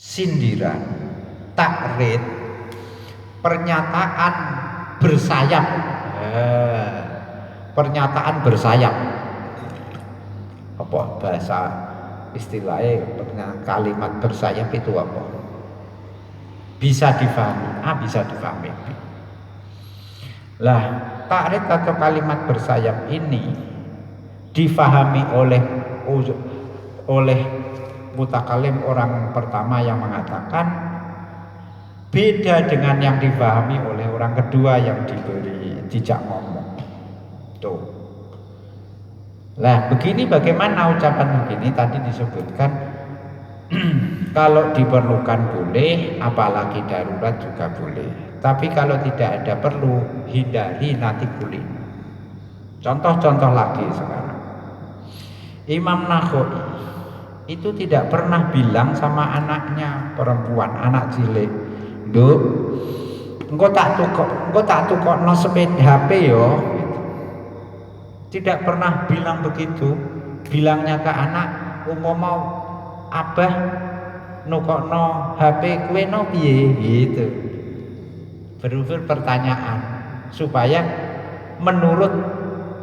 sindiran, takrid, pernyataan bersayap. Pernyataan bersayap. Apa bahasa istilahnya kalimat bersayap itu apa? Bisa difahami, bisa difahami. Lah, takrid atau kalimat bersayap ini difahami oleh mutakalim orang pertama yang mengatakan, beda dengan yang difahami oleh orang kedua yang dijak ngomong. Tuh. Lah, begini bagaimana ucapan begini tadi disebutkan kalau diperlukan boleh, apalagi darurat juga boleh. Tapi kalau tidak ada perlu, hindari nanti boleh. Contoh-contoh lagi sekarang. Imam Nakhoi itu tidak pernah bilang sama anaknya perempuan, anak cilik, "Nduk, engko tak tukokno sepeda HP yo." Tidak pernah bilang begitu. Bilangnya ke anak, mau abah nukokno HP kowe no piye gitu. Berupa pertanyaan supaya menurut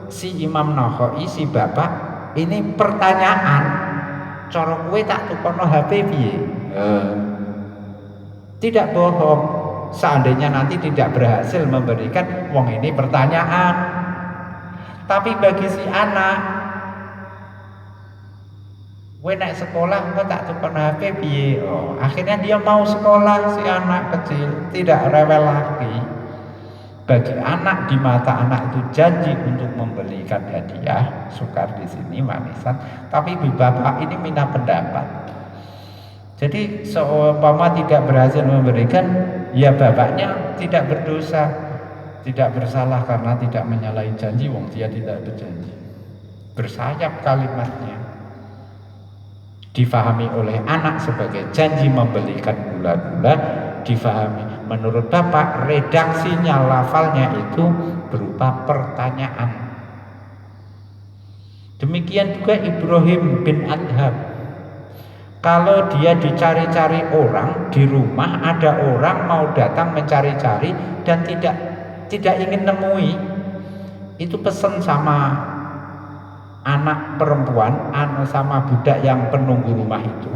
si Imam Nakhoi, si bapak, ini pertanyaan, cara kowe tak tukokno HP piye? Tidak bohong. Seandainya nanti tidak berhasil memberikan, wong ini pertanyaan. Tapi bagi si anak, kowe naik sekolah kok tak tukokno HP piye? Akhirnya dia mau sekolah, si anak kecil, tidak rewel lagi. Bagi anak, di mata anak itu janji untuk membelikan hadiah, sukar di sini manisan, tapi bapak ini minta pendapat. Jadi seumpama tidak berhasil memberikan, ya bapaknya tidak berdosa, tidak bersalah karena tidak menyalahi janji, wong dia tidak berjanji. Bersayap kalimatnya, difahami oleh anak sebagai janji membelikan gula-gula, difahami menurut bapak redaksinya, lafalnya itu berupa pertanyaan. Demikian juga Ibrahim bin Adham, kalau dia dicari-cari orang di rumah, ada orang mau datang mencari-cari dan tidak ingin nemui, itu pesan sama anak perempuan, sama budak yang penunggu rumah itu.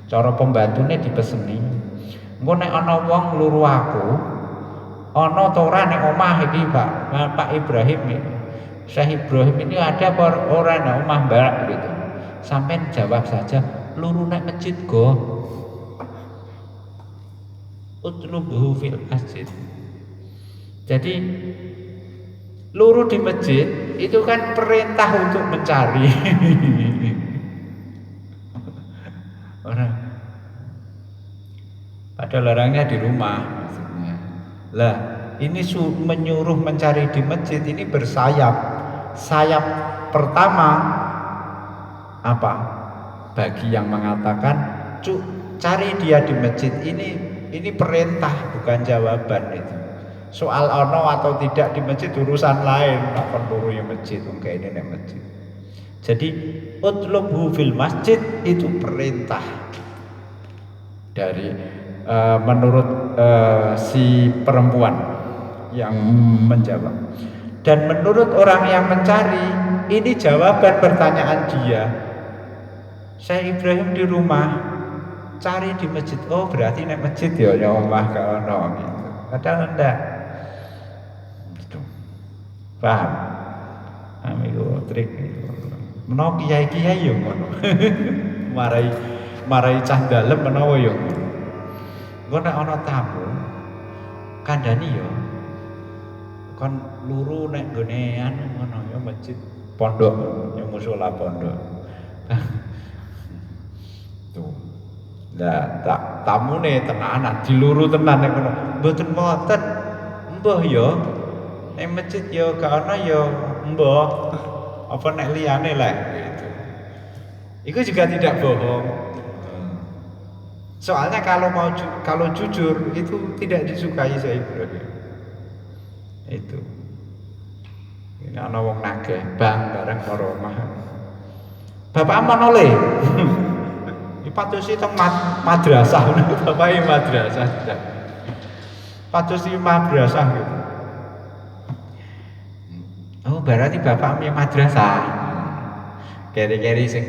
Cara pembantunya dipeseni, engko nek ana wong ngluru aku, ana ta ora nek omah iki, Pak Ibrahim ini. Syekh Ibrahim ini ada apa ora nek omah Mbak gitu. Sampai jawab saja, luru nek masjid go. Utlubuhu fil masjid. Jadi luru di masjid itu kan perintah untuk mencari. Orang padahal larangnya di rumah maksudnya. Lah, ini menyuruh mencari di masjid ini bersayap. Sayap pertama apa? Bagi yang mengatakan cari dia di masjid, ini perintah bukan jawaban itu. Soal ono atau tidak di masjid urusan lain, tak perlu yang masjid kayak ini masjid. Jadi utlubhu fil masjid itu perintah dari menurut si perempuan yang menjawab, dan menurut orang yang mencari ini jawaban pertanyaan dia. Syekh Ibrahim di rumah, cari di masjid. Oh berarti nek masjid ya omah gak ono gitu. Padahal enggak. Gitu. Paham? Amigo trik itu. Menawa kiai-kiai yo ngono. marai cah dalem menawa yo ngono. Engko nek ana tamu kandhani yo kon luru nek gone anu ngono yo masjid pondok, yo musala pondok. Tuh. Lah tamune tenanan diluru tenan nek ngono. Mboten moten. Mbah yo nek masjid yo gak ana yo mbah. Apa nek liyane lah gitu. Itu juga tidak bohong. Soalnya kalau jujur itu tidak disukai Syekh Ibrahim. Itu. Ini ana wong nagih bang bareng karo omah. Bapak aman oleh. Patusi teng madrasah, bapake madrasah tidak. Patusi madrasah gitu. Oh, berarti bapaknya madrasah. Keri-keri sing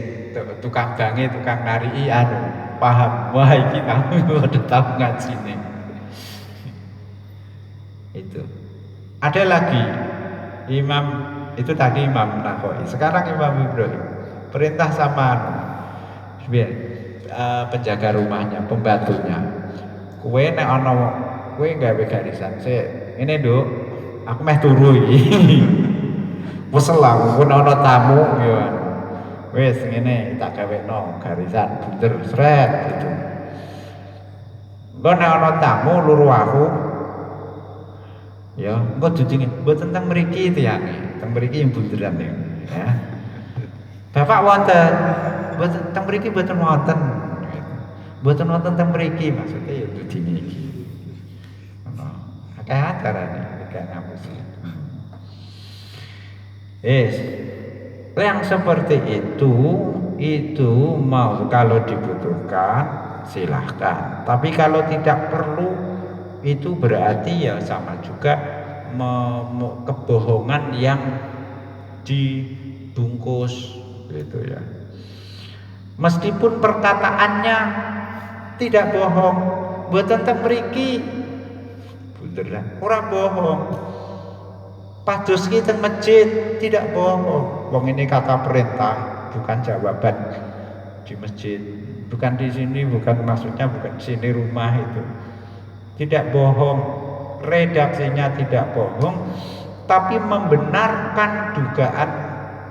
tukang bange, tukang narii anu, paham. Wah, iki tahu udah tahu ngaji nih. Itu. Ada lagi Imam itu tadi Imam Nakhoi. Sekarang Imam Ibrahim perintah sama penjaga rumahnya, pembantunya. Kue nek ana kue gawe garisan sik. Ini, Nduk, aku meh turu iki. Wes lah, pun ana tamu ya. Wes ngene tak gawekno garisan bunder sret gitu. Engko nek ana tamu luru aku ya, engko dudinge mboten teng mriki tiyange. Teng mriki yang bunderan ya. Bapak wonten, mboten teng mriki mboten wonten. Mboten wonten teng mriki maksudnya ya dudine iki. Ono akeh acarane nek ngapusi. Yang seperti itu mau kalau dibutuhkan silahkan. Tapi kalau tidak perlu itu berarti ya sama juga kebohongan yang dibungkus gitu ya. Meskipun perkataannya tidak bohong, mboten teng mriki beneran ora bohong. Padus ki teng masjid tidak bohong. Wong ini kata perintah, bukan jawaban di masjid. Bukan di sini, bukan maksudnya bukan di sini rumah itu. Tidak bohong, redaksinya tidak bohong, tapi membenarkan dugaan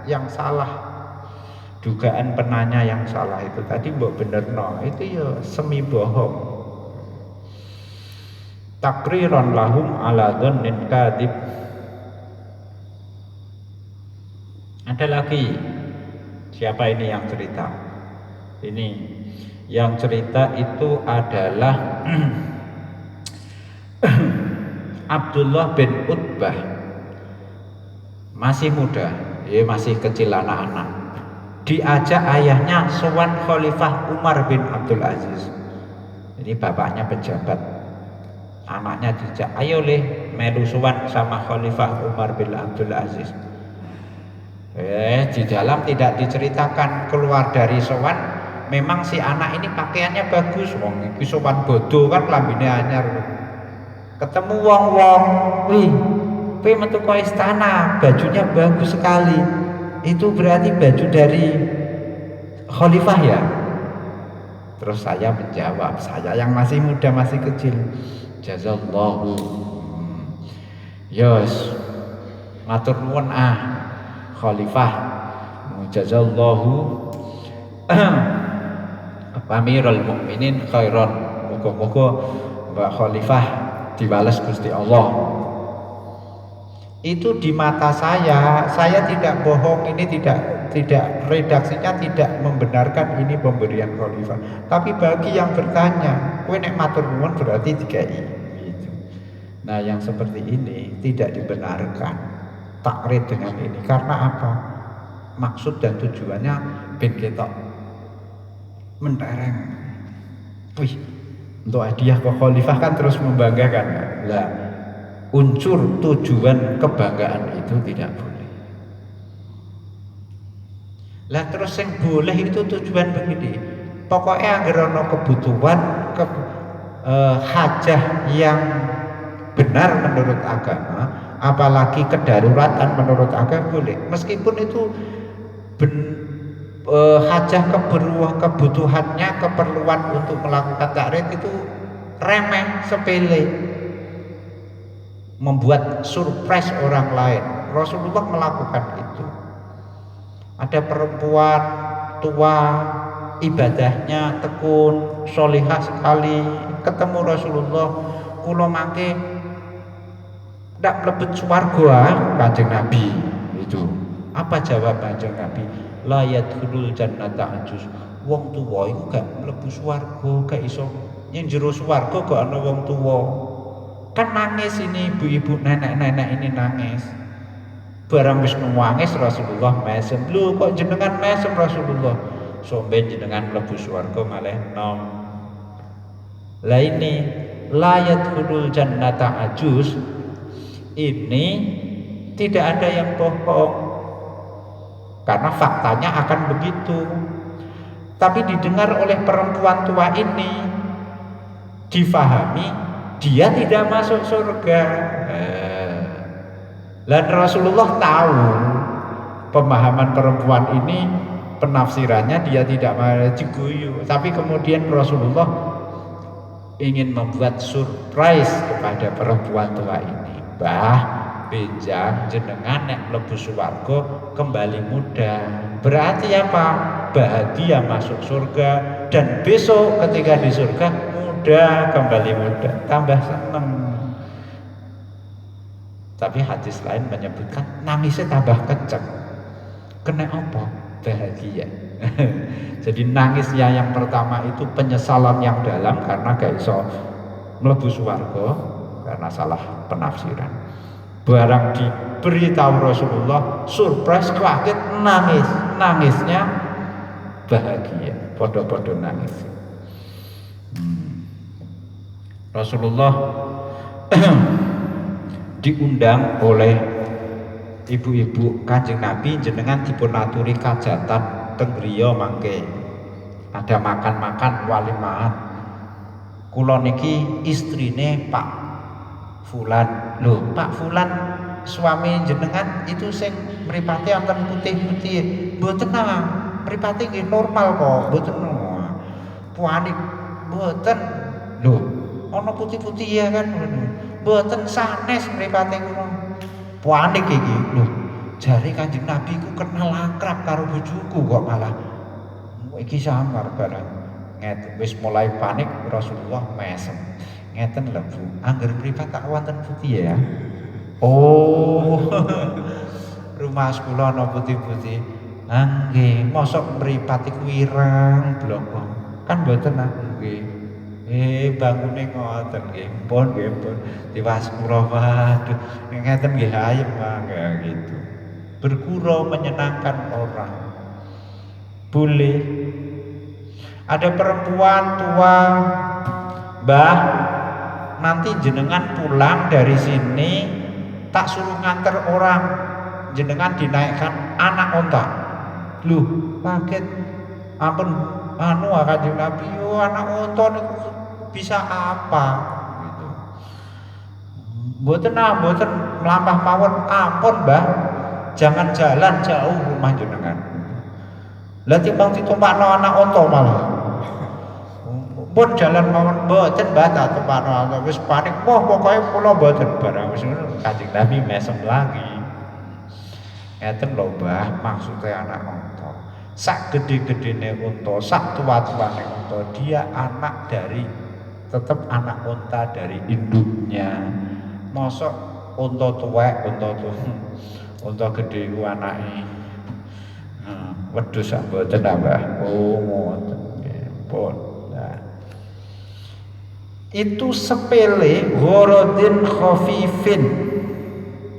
yang salah. Dugaan penanya yang salah itu tadi mbok benerno, itu ya semi bohong. Takriron lahum ala dhannin kadhib. Ada lagi, siapa ini yang cerita? Ini yang cerita itu adalah Abdullah bin Utbah, masih muda, ya masih kecil anak-anak. Diajak ayahnya sowan Khalifah Umar bin Abdul Aziz. Ini bapaknya pejabat. Anaknya dijak, ayo leh melu sowan sama Khalifah Umar bin Abdul Aziz. Di dalam tidak diceritakan keluar dari sowan. Memang si anak ini pakaiannya bagus. Wong iki sowan bodo kan lambine anyar. Ketemu wong-wong, wih, kowe metu ke istana, bajunya bagus sekali. Itu berarti baju dari khalifah ya? Terus saya menjawab, saya yang masih muda, masih kecil, jazallahu, yos, matur nuwun khalifah, jazallahu Amirul Mukminin khairan. Moga-moga Mbak Khalifah dibales Gusti Allah. Itu di mata saya tidak bohong, ini tidak redaksinya tidak membenarkan ini pemberian khalifah. Tapi bagi yang bertanya, kowe nek matur nuwun berarti dikai gitu. Nah, yang seperti ini tidak dibenarkan takrid dengan ini. Karena apa? Maksud dan tujuannya ben ketok mentereng. Wih, untuk hadiah ke khalifah kan terus membanggakan. Lah, unsur tujuan kebanggaan itu tidak boleh. Lah terus yang boleh itu tujuan begini. Pokoknya agar ada kebutuhan hajah yang benar menurut agama, apalagi kedaruratan menurut agama boleh. Meskipun itu hajah kebutuhannya, keperluan untuk melakukan takrid itu remeh, sepele, membuat surprise orang lain. Rasulullah melakukan itu. Ada perempuan tua, ibadahnya tekun, solihah sekali, ketemu Rasulullah, kula mangke ndak mlebet swarga Kanjeng Nabi. Itu apa jawab Kanjeng Nabi? La yadkhulul jannata ajuz. Wong tuwa iku gak mlebu swarga, gak iso yen jero swarga kok ana wong tuwa. Kan nangis ini ibu-ibu, nenek-nenek ini nangis. Barang wis nangis Rasulullah mesem. Lho kok jenengan mesem Rasulullah? somben jenengan mlebu swarga malih nom. Lah ini layat hudul jannata ajuz, ini tidak ada yang bohong karena faktanya akan begitu. Tapi didengar oleh perempuan tua ini, difahami dia tidak masuk surga. Dan Rasulullah tahu pemahaman perempuan ini, penafsirannya dia tidak mau diguyu. Tapi kemudian Rasulullah ingin membuat surprise kepada perempuan tua ini. Bah, benjang jenengan nek mlebu swarga kembali muda. Berarti apa? Bahagia masuk surga, dan besok ketika di surga muda, kembali muda, tambah seneng. Tapi hadis lain menyebutkan nangisnya tambah kenceng. Kena apa? Bahagia. Jadi nangisnya yang pertama itu penyesalan yang dalam karena gak iso mlebu swarga karena salah penafsiran. Barang diberitahu Rasulullah, surprise, kaget, nangis. Nangisnya bahagia, podo-podo nangis. Rasulullah diundang oleh ibu-ibu Kanjeng Nabi, jenengan dipun aturi kajatan teng griya mangke. Ada makan-makan walimahan. Kula niki istrine Pak Fulan. Loh, Pak Fulan suami jenengan itu sing mripate wonten putih-putih. Mboten nang, mripate nggih normal kok, mboten panik. Mboten. Loh, ana putih-putih ya kan. Mboten sanes mripate kula. Panik iki. Loh, jare Kanjeng Nabi ku kenal akrab karo bojoku kok malah iki samar barang. Wis mulai panik Rasulullah mesem. Ngeten lho Bu, angger mripat tak wonten putih ya. Oh. Rumah kula ana putih-putih. Nggih, mosok mripat iku ireng bloko. Kan mboten nggih. Bangune ngoten nggih. Pun nggih pun. Tiwas kula waduh. Ngeten nggih ayem mangga gitu. Bergurau menyenangkan orang. Boleh. Ada perempuan tua, Mbah, nanti jenengan pulang dari sini tak suruh nganter orang, jenengan dinaikkan anak onta. Loh, kaget. Ampun, anu Kanjeng Nabi, yo anak onta niku bisa apa gitu. Mboten mlampah mawon, ampun Mbah. Jangan jalan jauh rumah jenengan. Lah timbang ditumpakno anak onta malah. Pun jalan mawon mboten Mbah tak tumpakno, wis panik. Wah, pokoke kula mboten barang wis ngono Kanjeng Nabi mesem lagi. Ngeten lho Mbah, maksude anak onta. Sak gede-gedene onta, sak tua-tuane onta, dia anak dari tetap anak onta dari induknya. Mosok onta tuwek, onta gede ku anake. Wedhus sak mboten Mbah. Oh, ngoten nggih. Pun. Itu sepele, ghorodin khafifin,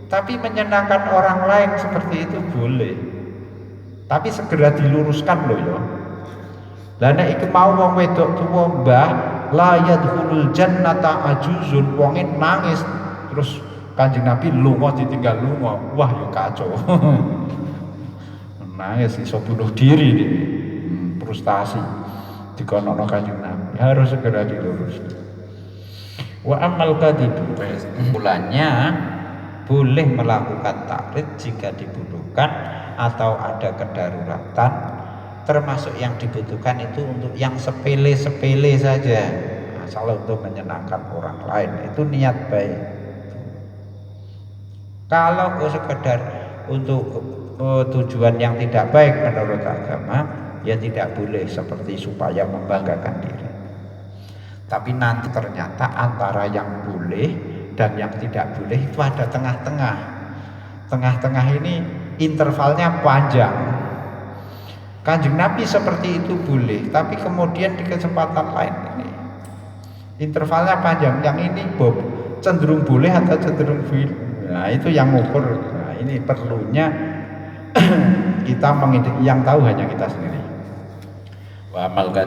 tapi menyenangkan orang lain seperti itu boleh, tapi segera diluruskan loh ya. Lah nek iki mau wong wedok tuwa Mbah, la yadkhulul jannata ajuzun, wonge nangis terus Kanjeng Nabi lunga ditinggal lunga. Wah ya kacau. Nangis iso bunuh diri nih. Frustasi dikonono Kanjeng Nabi, harus segera diluruskan. Wa amal kadibu, kesimpulannya boleh melakukan taklid jika dibutuhkan atau ada kedaruratan, termasuk yang dibutuhkan itu untuk yang sepele-sepele saja, asal untuk menyenangkan orang lain, itu niat baik. Kalau sekedar untuk tujuan yang tidak baik menurut agama, ya tidak boleh, seperti supaya membanggakan diri. Tapi nanti ternyata antara yang boleh dan yang tidak boleh itu ada tengah-tengah. Tengah-tengah ini intervalnya panjang. Kanjeng Nabi seperti itu boleh, tapi kemudian di kesempatan lain ini intervalnya panjang. Yang ini cenderung boleh atau cenderung boleh. Nah itu yang ukur. Nah, ini perlunya kita yang tahu hanya kita sendiri. Wa amal